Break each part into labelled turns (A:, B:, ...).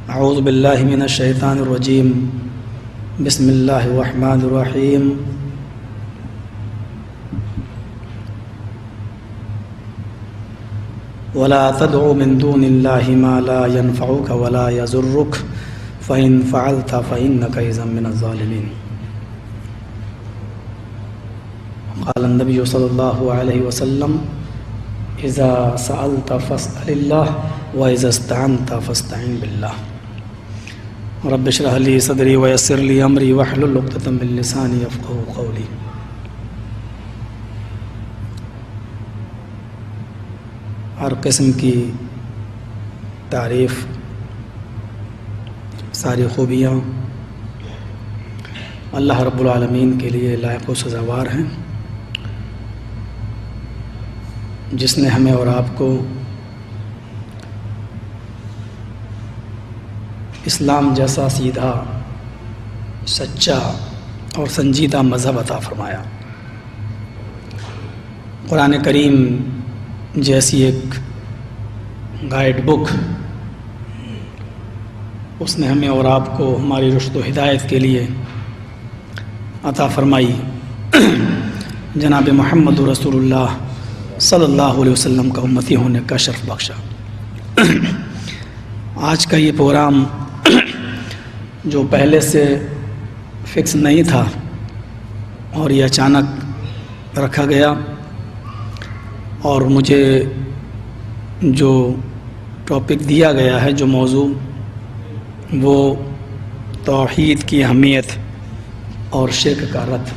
A: اعوذ باللہ من الشیطان الرجیم بسم اللہ الرحمن الرحیم ولا تدع من دون اللہ ما لا ينفعك ولا يضرك فإن فعلت فإنك إذا من الظالمین۔ قال النبی صلی اللہ علیہ وسلم اذا سألت فاسأل اللہ واذا استعنت فاستعن باللہ۔ رب اشرح لی صدری ویسر لی امری واحلل عقدۃ من لسانی یفقہوا قولی۔ ہر قسم کی تعریف، ساری خوبیاں اللہ رب العالمین کے لیے لائق و سزاوار ہیں، جس نے ہمیں اور آپ کو اسلام جیسا سیدھا، سچا اور سنجیدہ مذہب عطا فرمایا۔ قرآن کریم جیسی ایک گائیڈ بک اس نے ہمیں اور آپ کو ہماری رشد و ہدایت کے لیے عطا فرمائی۔ جناب محمد رسول اللہ صلی اللہ علیہ وسلم کا امتی ہونے کا شرف بخشا۔ آج کا یہ پروگرام جو پہلے سے فکس نہیں تھا اور یہ اچانک رکھا گیا، اور مجھے جو ٹاپک دیا گیا ہے، جو موضوع، وہ توحید کی اہمیت اور شرک کا رد۔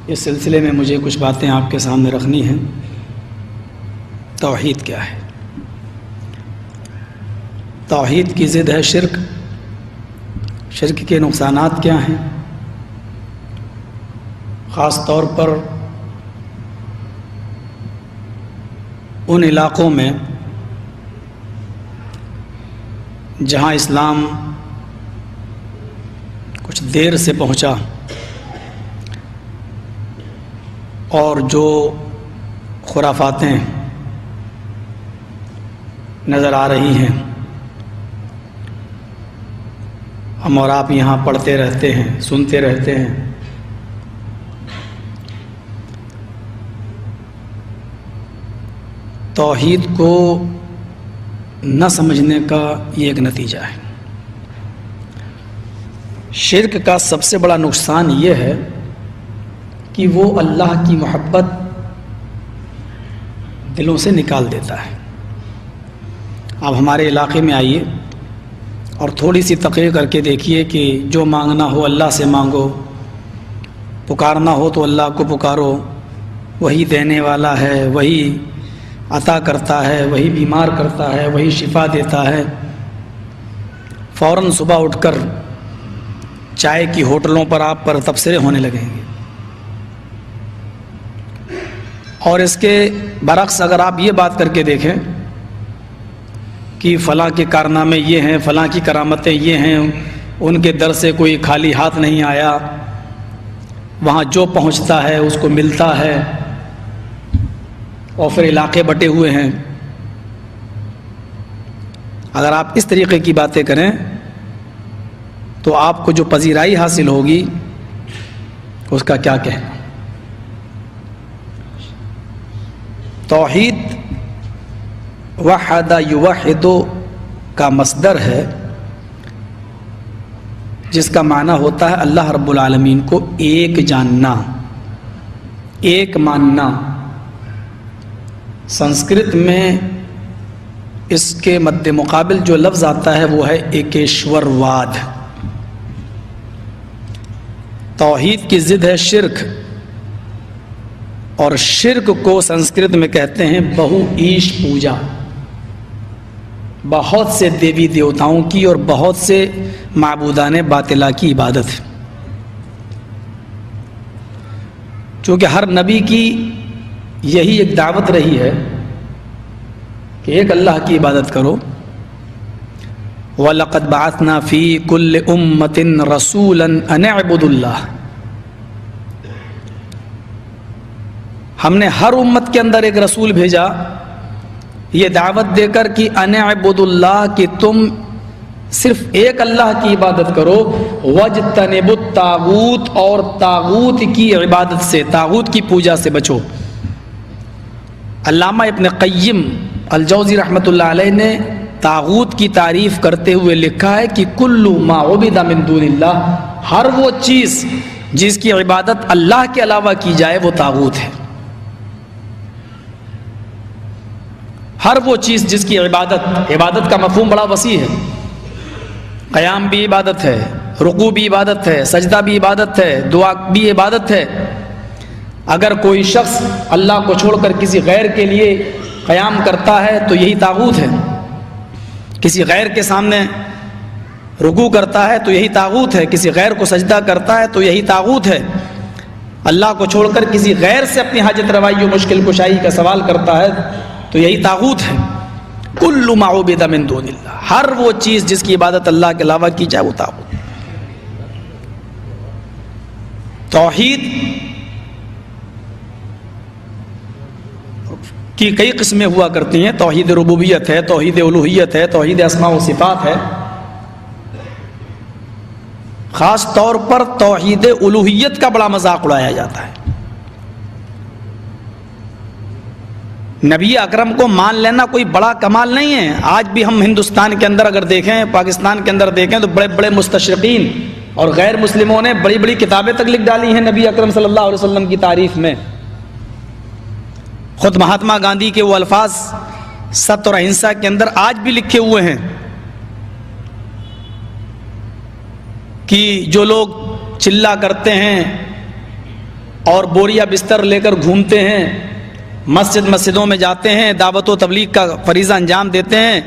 A: اس سلسلے میں مجھے کچھ باتیں آپ کے سامنے رکھنی ہیں۔ توحید کیا ہے؟ توحید کی ضد ہے شرک۔ شرک کے نقصانات کیا ہیں؟ خاص طور پر ان علاقوں میں جہاں اسلام کچھ دیر سے پہنچا اور جو خرافاتیں نظر آ رہی ہیں، ہم اور آپ یہاں پڑھتے رہتے ہیں، سنتے رہتے ہیں۔ توحید کو نہ سمجھنے کا یہ ایک نتیجہ ہے۔ شرک کا سب سے بڑا نقصان یہ ہے کہ وہ اللہ کی محبت دلوں سے نکال دیتا ہے۔ اب ہمارے علاقے میں آئیے اور تھوڑی سی تقریر کر کے دیکھیے کہ جو مانگنا ہو اللہ سے مانگو، پکارنا ہو تو اللہ کو پکارو، وہی دینے والا ہے، وہی عطا کرتا ہے، وہی بیمار کرتا ہے، وہی شفا دیتا ہے۔ فوراً صبح اٹھ کر چائے کی ہوٹلوں پر آپ پر تبصرے ہونے لگیں گے، اور اس کے برعکس اگر آپ یہ بات کر کے دیکھیں کہ فلاں کے کارنامے یہ ہیں، فلاں کی کرامتیں یہ ہیں، ان کے در سے کوئی خالی ہاتھ نہیں آیا، وہاں جو پہنچتا ہے اس کو ملتا ہے، اور پھر علاقے بٹے ہوئے ہیں۔ اگر آپ اس طریقے کی باتیں کریں تو آپ کو جو پذیرائی حاصل ہوگی اس کا کیا کہنا۔ توحید وحد یوحد کا مصدر ہے، جس کا معنی ہوتا ہے اللہ رب العالمین کو ایک جاننا، ایک ماننا۔ سنسکرت میں اس کے مد مقابل جو لفظ آتا ہے وہ ہے ایکیشور واد۔ توحید کی ضد ہے شرک، اور شرک کو سنسکرت میں کہتے ہیں بہو ایش پوجا۔ بہت سے دیوی دیوتاؤں کی اور بہت سے معبودان باطلہ کی عبادت۔ چونکہ ہر نبی کی یہی ایک دعوت رہی ہے کہ ایک اللہ کی عبادت کرو۔ وَلَقَدْ بَعَثْنَا فِي كُلِّ أُمَّةٍ رَسُولًا أَنِ اعْبُدُوا اللَّهَ۔ ہم نے ہر امت کے اندر ایک رسول بھیجا یہ دعوت دے کر کہ ان اعبدوا اللہ، کہ تم صرف ایک اللہ کی عبادت کرو، وَاجْتَنِبُوا الطَّاغُوتَ، اور طاغوت کی عبادت سے، طاغوت کی پوجا سے بچو۔ علامہ ابن قیم الجوزی رحمۃ اللہ علیہ نے طاغوت کی تعریف کرتے ہوئے لکھا ہے کہ کل ما عبد من دون اللہ، ہر وہ چیز جس کی عبادت اللہ کے علاوہ کی جائے وہ طاغوت ہے۔ ہر وہ چیز جس کی عبادت کا مفہوم بڑا وسیع ہے، قیام بھی عبادت ہے، رکوع بھی عبادت ہے، سجدہ بھی عبادت ہے، دعا بھی عبادت ہے۔ اگر کوئی شخص اللہ کو چھوڑ کر کسی غیر کے لیے قیام کرتا ہے تو یہی طاغوت ہے، کسی غیر کے سامنے رکوع کرتا ہے تو یہی طاغوت ہے، کسی غیر کو سجدہ کرتا ہے تو یہی طاغوت ہے، اللہ کو چھوڑ کر کسی غیر سے اپنی حاجت روائی و مشکل کشائی کا سوال کرتا ہے تو یہی طاغوت ہے۔ کل ما عبد من دون اللہ، ہر وہ چیز جس کی عبادت اللہ کے علاوہ کی جائے وہ طاغوت۔ توحید کی کئی قسمیں ہوا کرتی ہیں، توحید ربوبیت ہے، توحید الوہیت ہے، توحید اسماء و صفات ہے۔ خاص طور پر توحید الوہیت کا بڑا مذاق اڑایا جاتا ہے۔ نبی اکرم کو مان لینا کوئی بڑا کمال نہیں ہے۔ آج بھی ہم ہندوستان کے اندر اگر دیکھیں، پاکستان کے اندر دیکھیں تو بڑے بڑے مستشرقین اور غیر مسلموں نے بڑی بڑی کتابیں تک لکھ ڈالی ہیں نبی اکرم صلی اللہ علیہ وسلم کی تعریف میں۔ خود مہاتما گاندھی کے وہ الفاظ ستیہ اور اہنسا کے اندر آج بھی لکھے ہوئے ہیں کہ جو لوگ چلا کرتے ہیں اور بوریا بستر لے کر گھومتے ہیں، مسجدوں میں جاتے ہیں، دعوت و تبلیغ کا فریضہ انجام دیتے ہیں،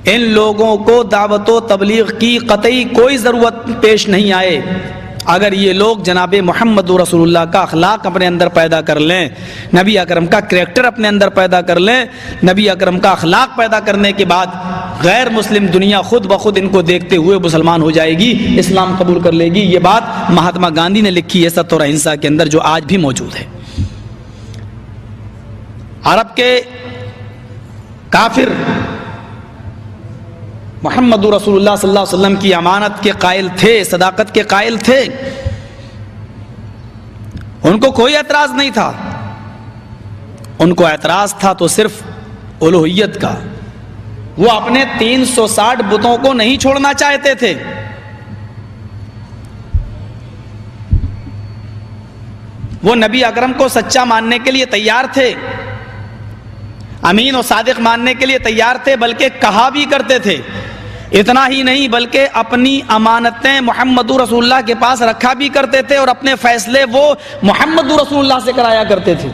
A: ان لوگوں کو دعوت و تبلیغ کی قطعی کوئی ضرورت پیش نہیں آئے اگر یہ لوگ جناب محمد رسول اللہ کا اخلاق اپنے اندر پیدا کر لیں، نبی اکرم کا کریکٹر اپنے اندر پیدا کر لیں۔ نبی اکرم کا اخلاق پیدا کرنے کے بعد غیر مسلم دنیا خود بخود ان کو دیکھتے ہوئے مسلمان ہو جائے گی، اسلام قبول کر لے گی۔ یہ بات مہاتما گاندھی نے لکھی ہے ستیہ اور اہنسا کے اندر، جو آج بھی موجود ہے۔ عرب کے کافر محمد رسول اللہ صلی اللہ علیہ وسلم کی امانت کے قائل تھے، صداقت کے قائل تھے، ان کو کوئی اعتراض نہیں تھا۔ ان کو اعتراض تھا تو صرف الوہیت کا۔ وہ اپنے 360 بتوں کو نہیں چھوڑنا چاہتے تھے۔ وہ نبی اکرم کو سچا ماننے کے لیے تیار تھے، امین و صادق ماننے کے لیے تیار تھے، بلکہ کہا بھی کرتے تھے۔ اتنا ہی نہیں بلکہ اپنی امانتیں محمد رسول اللہ کے پاس رکھا بھی کرتے تھے، اور اپنے فیصلے وہ محمد رسول اللہ سے کرایا کرتے تھے۔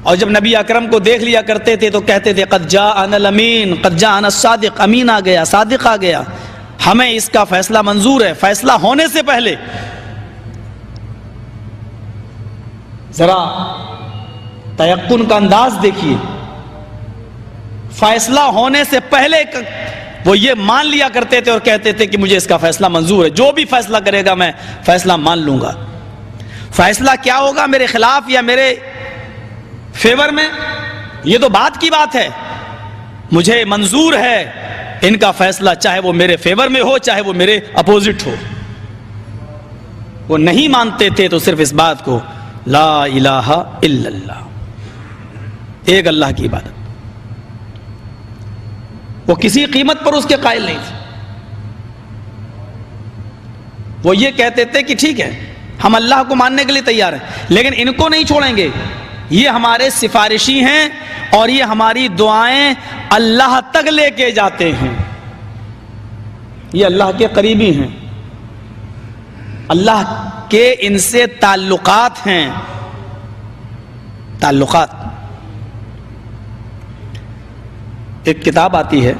A: اور جب نبی اکرم کو دیکھ لیا کرتے تھے تو کہتے تھے قد جاءنا الامین، قد جاءنا الصادق، امین آ گیا، صادق آ گیا، ہمیں اس کا فیصلہ منظور ہے۔ فیصلہ ہونے سے پہلے ذرا تیقن کا انداز دیکھیے، فیصلہ ہونے سے پہلے وہ یہ مان لیا کرتے تھے اور کہتے تھے کہ مجھے اس کا فیصلہ منظور ہے، جو بھی فیصلہ کرے گا میں فیصلہ مان لوں گا۔ فیصلہ کیا ہوگا، میرے خلاف یا میرے فیور میں، یہ تو بات کی بات ہے، مجھے منظور ہے ان کا فیصلہ، چاہے وہ میرے فیور میں ہو چاہے وہ میرے اپوزٹ ہو۔ وہ نہیں مانتے تھے تو صرف اس بات کو، لا الہ الا اللہ، ایک اللہ کی عبادت، وہ کسی قیمت پر اس کے قائل نہیں تھے۔ وہ یہ کہتے تھے کہ ٹھیک ہے ہم اللہ کو ماننے کے لیے تیار ہیں، لیکن ان کو نہیں چھوڑیں گے، یہ ہمارے سفارشی ہیں اور یہ ہماری دعائیں اللہ تک لے کے جاتے ہیں، یہ اللہ کے قریبی ہیں، اللہ کے ان سے تعلقات ہیں، تعلقات۔ ایک کتاب آتی ہے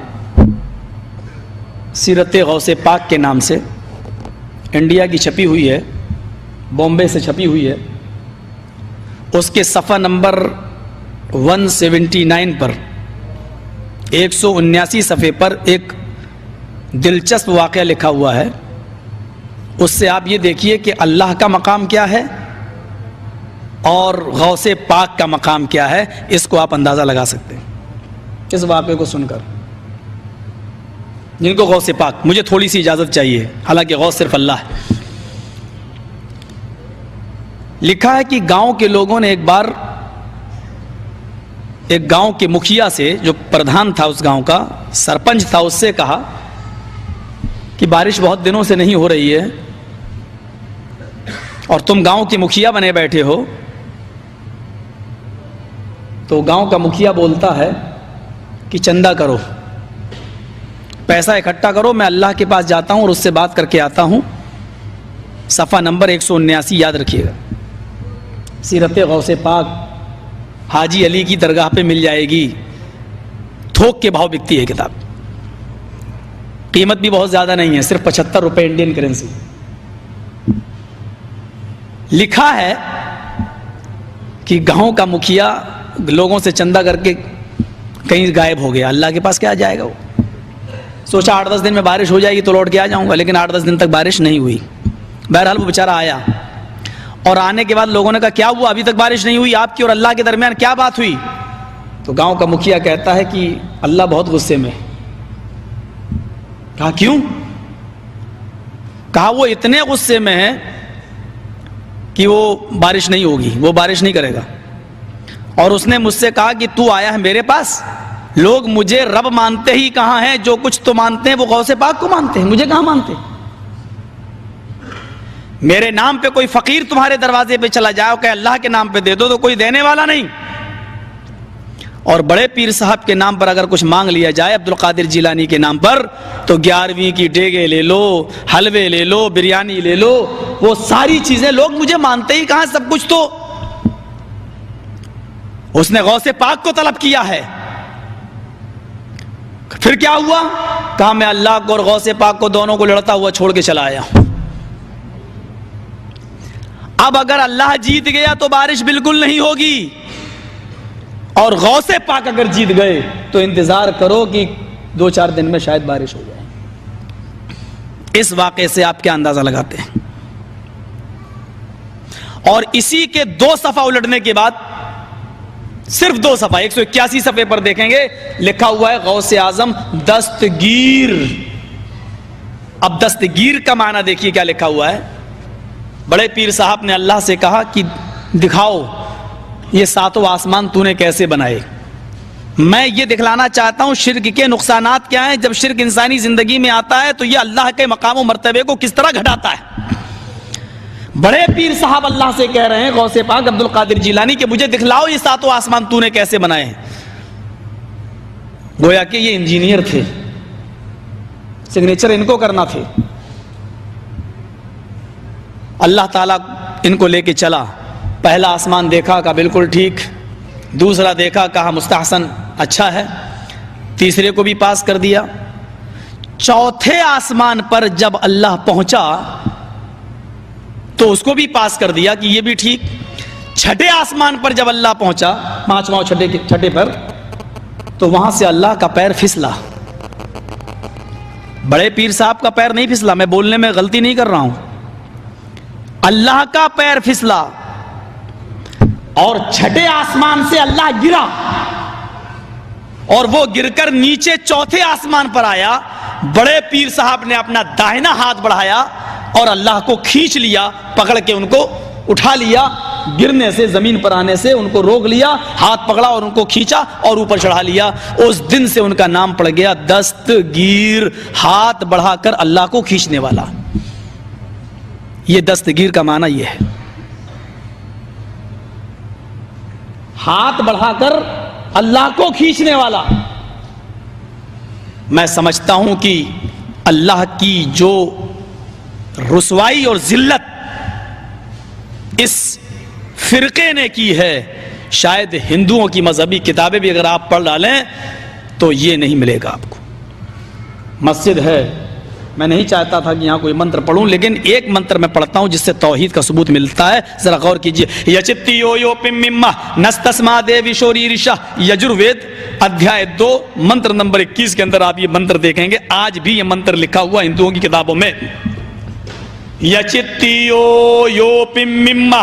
A: سیرت غوث پاک کے نام سے، انڈیا کی چھپی ہوئی ہے، بامبے سے چھپی ہوئی ہے۔ اس کے صفحہ نمبر 179 پر 179 صفحے پر ایک دلچسپ واقعہ لکھا ہوا ہے۔ اس سے آپ یہ دیکھیے کہ اللہ کا مقام کیا ہے اور غوث پاک کا مقام کیا ہے، اس کو آپ اندازہ لگا سکتے ہیں اس واقعے کو سن کر۔ جن کو غوث پاک، مجھے تھوڑی سی اجازت چاہیے، حالانکہ غوث صرف اللہ ہے۔ لکھا ہے کہ گاؤں کے لوگوں نے ایک بار ایک گاؤں کے مکھیا سے، جو پردھان تھا اس گاؤں کا، سرپنچ تھا، اس سے کہا کہ بارش بہت دنوں سے نہیں ہو رہی ہے اور تم گاؤں کے مکھیا بنے بیٹھے ہو۔ تو گاؤں کا مکھیا بولتا ہے کہ چندہ کرو، پیسہ اکٹھا کرو، میں اللہ کے پاس جاتا ہوں اور اس سے بات کر کے آتا ہوں۔ صفحہ نمبر 179 یاد رکھیے گا، سیرت غوث پاک حاجی علی کی درگاہ پہ مل جائے گی، تھوک کے بھاؤ بکتی ہے کتاب، قیمت بھی بہت زیادہ نہیں ہے، صرف 75 روپے انڈین کرنسی۔ لکھا ہے کہ گاؤں کا مکھیا لوگوں سے چندہ کر کے کہیں غائب ہو گیا، اللہ کے پاس کیا جائے گا وہ؟ سوچا 8-10 دن میں بارش ہو جائے گی تو لوٹ کے آ جاؤں گا، لیکن 8-10 دن تک بارش نہیں ہوئی۔ بہرحال وہ بیچارہ آیا، اور آنے کے بعد لوگوں نے کہا کیا ہوا، ابھی تک بارش نہیں ہوئی، آپ کی اور اللہ کے درمیان کیا بات ہوئی؟ تو گاؤں کا مکھیا کہتا ہے کہ اللہ بہت غصے میں۔ کہا کیوں؟ کہا وہ اتنے غصے میں ہے کہ وہ بارش نہیں ہوگی، وہ بارش نہیں کرے گا، اور اس نے مجھ سے کہا کہ تو آیا ہے میرے پاس، لوگ مجھے رب مانتے ہی کہاں ہیں، جو کچھ تو مانتے ہیں وہ غوث پاک کو مانتے ہیں، مجھے کہاں مانتے؟ میرے نام پہ کوئی فقیر تمہارے دروازے پہ چلا جائے کہ اللہ کے نام پہ دے دو تو کوئی دینے والا نہیں، اور بڑے پیر صاحب کے نام پر اگر کچھ مانگ لیا جائے، عبد القادر جیلانی کے نام پر، تو 11ویں کی ڈیگے لے لو، حلوے لے لو، بریانی لے لو، وہ ساری چیزیں، لوگ مجھے مانتے ہی کہاں، سب کچھ تو اس نے غوث پاک کو طلب کیا ہے۔ پھر کیا ہوا؟ کہا میں اللہ کو اور غوث پاک کو دونوں کو لڑتا ہوا چھوڑ کے چلا آیا۔ اب اگر اللہ جیت گیا تو بارش بالکل نہیں ہوگی، اور غوث پاک اگر جیت گئے تو انتظار کرو کہ 2-4 دن میں شاید بارش ہو جائے۔ اس واقعے سے آپ کیا اندازہ لگاتے ہیں؟ اور اسی کے 2 صفحہ الٹنے کے بعد، صرف 2 صفحہ 181 صفحے پر دیکھیں گے لکھا ہوا ہے غوث اعظم دستگیر۔ اب دستگیر کا معنی دیکھیے کیا لکھا ہوا ہے۔ بڑے پیر صاحب نے اللہ سے کہا کہ دکھاؤ یہ 7 آسمان تو نے کیسے بنائے، میں یہ دکھلانا چاہتا ہوں شرک کے نقصانات کیا ہیں، جب شرک انسانی زندگی میں آتا ہے تو یہ اللہ کے مقام و مرتبے کو کس طرح گھٹاتا ہے۔ بڑے پیر صاحب اللہ سے کہہ رہے ہیں، غوث پاک عبد القادر جیلانی، کہ مجھے دکھلاؤ یہ 7 آسمان تو نے کیسے بنائے ہیں۔ گویا کہ یہ انجینئر تھے، سگنیچر ان کو کرنا تھے۔ اللہ تعالیٰ ان کو لے کے چلا، پہلا آسمان دیکھا، کہا بالکل ٹھیک، دوسرا دیکھا، کہا مستحسن، اچھا ہے، تیسرے کو بھی پاس کر دیا۔ چوتھے آسمان پر جب اللہ پہنچا تو اس کو بھی پاس کر دیا کہ یہ بھی ٹھیک۔ چھٹے آسمان پر جب اللہ پہنچا، 5واں چھٹے پر، تو وہاں سے اللہ کا پیر پھسلا۔ بڑے پیر صاحب کا پیر نہیں پھسلا، میں بولنے میں غلطی نہیں کر رہا ہوں، اللہ کا پیر پھسلا، اور چھٹے آسمان سے اللہ گرا، اور وہ گر کر نیچے چوتھے آسمان پر آیا۔ بڑے پیر صاحب نے اپنا داہنا ہاتھ بڑھایا اور اللہ کو کھینچ لیا، پکڑ کے ان کو اٹھا لیا، گرنے سے، زمین پر آنے سے ان کو روک لیا، ہاتھ پکڑا اور ان کو کھینچا اور اوپر چڑھا لیا۔ اس دن سے ان کا نام پڑ گیا دستگیر، ہاتھ بڑھا کر اللہ کو کھینچنے والا۔ یہ دستگیر کا معنی یہ ہے، ہاتھ بڑھا کر اللہ کو کھینچنے والا۔ میں سمجھتا ہوں کہ اللہ کی جو رسوائی اور ذلت اس فرقے نے کی ہے، شاید ہندوؤں کی مذہبی کتابیں بھی اگر آپ پڑھ ڈالیں تو یہ نہیں ملے گا آپ کو۔ مسجد ہے، میں نہیں چاہتا تھا کہ یہاں کوئی منتر پڑھوں، لیکن ایک منتر میں پڑھتا ہوں جس سے توحید کا ثبوت ملتا ہے، ذرا غور کیجئے۔ یچتیو یو پمما نستسما دیوی شوری رشا، یجروید ادھیائے 2 منتر نمبر 21 کے اندر آپ یہ منتر دیکھیں گے۔ آج بھی یہ منتر لکھا ہوا ہندوؤں کی کتابوں میں، یچتیو یو پمما،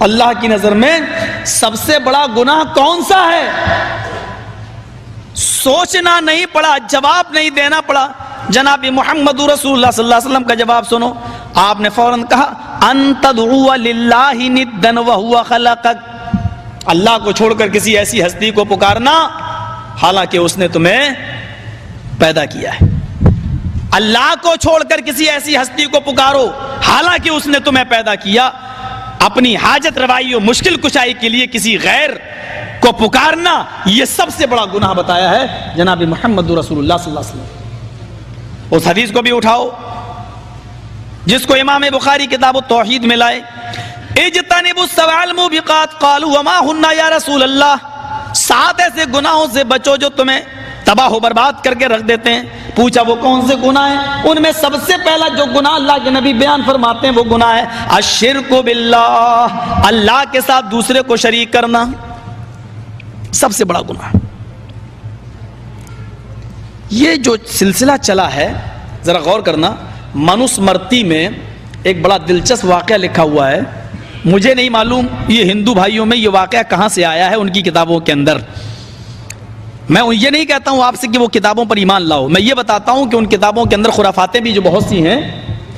A: اللہ کی نظر میں سب سے بڑا گناہ کون سا ہے؟ سوچنا نہیں پڑا، جواب نہیں دینا پڑا۔ جناب محمد رسول اللہ صلی اللہ علیہ وسلم کا جواب سنو، آپ نے فوراً کہا ان تدعو للہ ندا وہو خلقک، اللہ کو چھوڑ کر کسی ایسی ہستی کو پکارنا حالانکہ اس نے تمہیں پیدا کیا ہے۔ اللہ کو چھوڑ کر کسی ایسی ہستی کو پکارو حالانکہ اس نے تمہیں پیدا کیا۔ اپنی حاجت روائی و مشکل کشائی کے لیے کسی غیر کو پکارنا یہ سب سے بڑا گناہ بتایا ہے جناب محمد رسول اللہ صلی اللہ علیہ وسلم۔ اس حدیث کو بھی اٹھاؤ جس کو امام بخاری کتاب التوحید میں لائے، اجتنبوا السبع الموبقات قالوا وما ہن یا رسول اللہ، 7 ایسے گناہوں سے بچو جو تمہیں تباہ و برباد کر کے رکھ دیتے ہیں۔ پوچھا وہ کون سے گناہ ہیں؟ ان میں سب سے پہلا جو گناہ اللہ کے نبی بیان فرماتے ہیں وہ گناہ ہے الشرک باللہ، اللہ کے ساتھ دوسرے کو شریک کرنا، سب سے بڑا گناہ۔ یہ جو سلسلہ چلا ہے ذرا غور کرنا، منوسمرتی میں ایک بڑا دلچسپ واقعہ لکھا ہوا ہے، مجھے نہیں معلوم یہ ہندو بھائیوں میں یہ واقعہ کہاں سے آیا ہے ان کی کتابوں کے اندر۔ میں یہ نہیں کہتا ہوں آپ سے کہ وہ کتابوں پر ایمان لاؤ، میں یہ بتاتا ہوں کہ ان کتابوں کے اندر خرافاتیں بھی جو بہت سی ہیں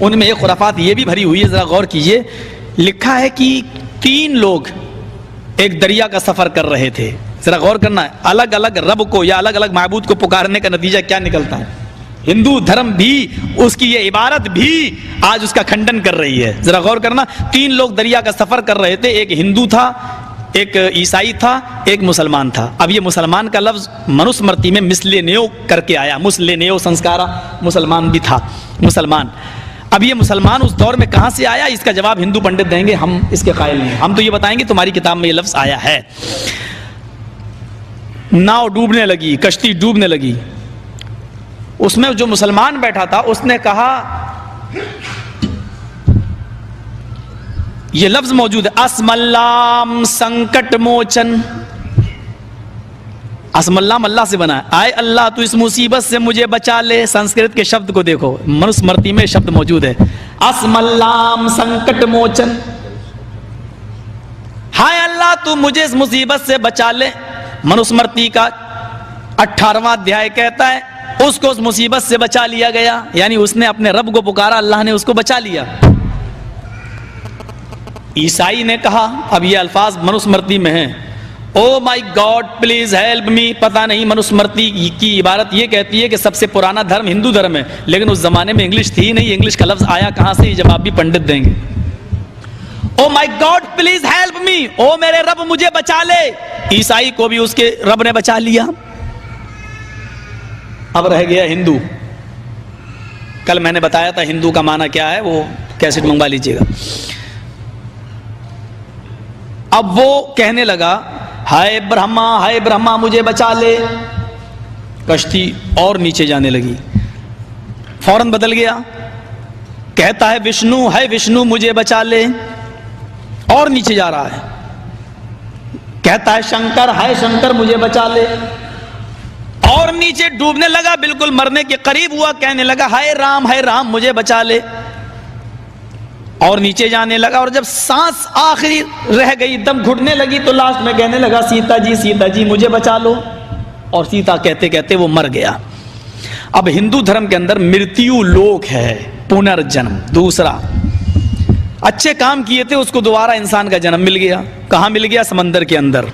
A: ان میں ایک خرافات یہ بھی بھری ہوئی ہے، ذرا غور کیجئے۔ لکھا ہے کہ 3 لوگ ایک دریا کا سفر کر رہے تھے، ذرا غور کرنا ہے، الگ الگ رب کو یا الگ الگ معبود کو پکارنے کا نتیجہ کیا نکلتا ہے۔ ہندو دھرم بھی اس کی یہ عبارت بھی آج اس کا کھنڈن کر رہی ہے۔ ذرا غور کرنا، 3 لوگ دریا کا سفر کر رہے تھے، ایک ہندو تھا، ایک عیسائی تھا، ایک مسلمان تھا۔ اب یہ مسلمان کا لفظ منوسمرتی میں مسلینیو کر کے آیا، مسلینیو سنسکارا، مسلمان بھی تھا مسلمان۔ اب یہ مسلمان اس دور میں کہاں سے آیا اس کا جواب ہندو پنڈت دیں گے، ہم اس کے قائل نہیں، ہم تو یہ بتائیں گے تمہاری کتاب میں یہ لفظ آیا ہے۔ ناؤ ڈوبنے لگی، کشتی ڈوبنے لگی، اس میں جو مسلمان بیٹھا تھا اس نے کہا، یہ لفظ موجود ہے، اسم اللام سنکٹ موچن، اسم اللام اللہ سے بنا ہے، آئے اللہ تو اس مصیبت سے مجھے بچا لے۔ سنسکرت کے شبد کو دیکھو، منوسمرتی میں شبد موجود ہے، اسم اللام سنکٹ موچن، ہائے اللہ تو مجھے اس مصیبت سے بچا لے۔ منوسمرتی کا 18واں ادھیائے کہتا ہے اس کو اس مصیبت سے بچا لیا گیا، یعنی اس نے اپنے رب کو پکارا، اللہ نے اس کو بچا لیا۔ عیسائی نے کہا، اب یہ الفاظ منوسمرتی میں ہیں، او مائی گاڈ پلیز ہیلپ می۔ پتہ نہیں منوسمرتی کی عبارت یہ کہتی ہے کہ سب سے پرانا دھرم ہندو دھرم ہے، لیکن اس زمانے میں انگلش تھی نہیں، انگلش کا لفظ آیا کہاں سے یہ جواب بھی پنڈت دیں گے۔ او مائی گاڈ پلیز ہیلپ می، او میرے رب مجھے بچا لے۔ عیسائی کو بھی اس کے رب نے بچا لیا۔ اب رہ گیا ہندو۔ کل میں نے بتایا تھا ہندو کا معنی کیا ہے، وہ کیسٹ منگوا لیجئے گا۔ اب وہ کہنے لگا، ہائے برہما مجھے بچا لے۔ کشتی اور نیچے جانے لگی، فوراً بدل گیا، کہتا ہے وشنو مجھے بچا لے، اور نیچے جا رہا ہے، کہتا ہے شنکر مجھے بچا لے، اور نیچے ڈوبنے لگا، بالکل مرنے کے قریب ہوا، کہنے لگا ہائے رام مجھے بچا لے، اور نیچے جانے لگا، اور جب سانس آخری رہ گئی، دم گھٹنے لگی، تو لاسٹ میں کہنے لگا سیتا جی مجھے بچا لو، اور سیتا کہتے کہتے وہ مر گیا۔ اب ہندو دھرم کے اندر مرتیو لوک ہے، پنرجنم، دوسرا اچھے کام کیے تھے اس کو دوبارہ انسان کا جنم مل گیا۔ کہاں مل گیا؟ سمندر کے اندر۔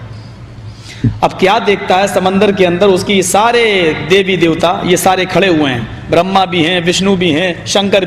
A: اب کیا دیکھتا ہے سمندر کے اندر، اس کی سارے دیوی دیوتا یہ سارے کھڑے ہوئے ہیں، برہما بھی ہیں، وشنو بھی ہیں، شنکر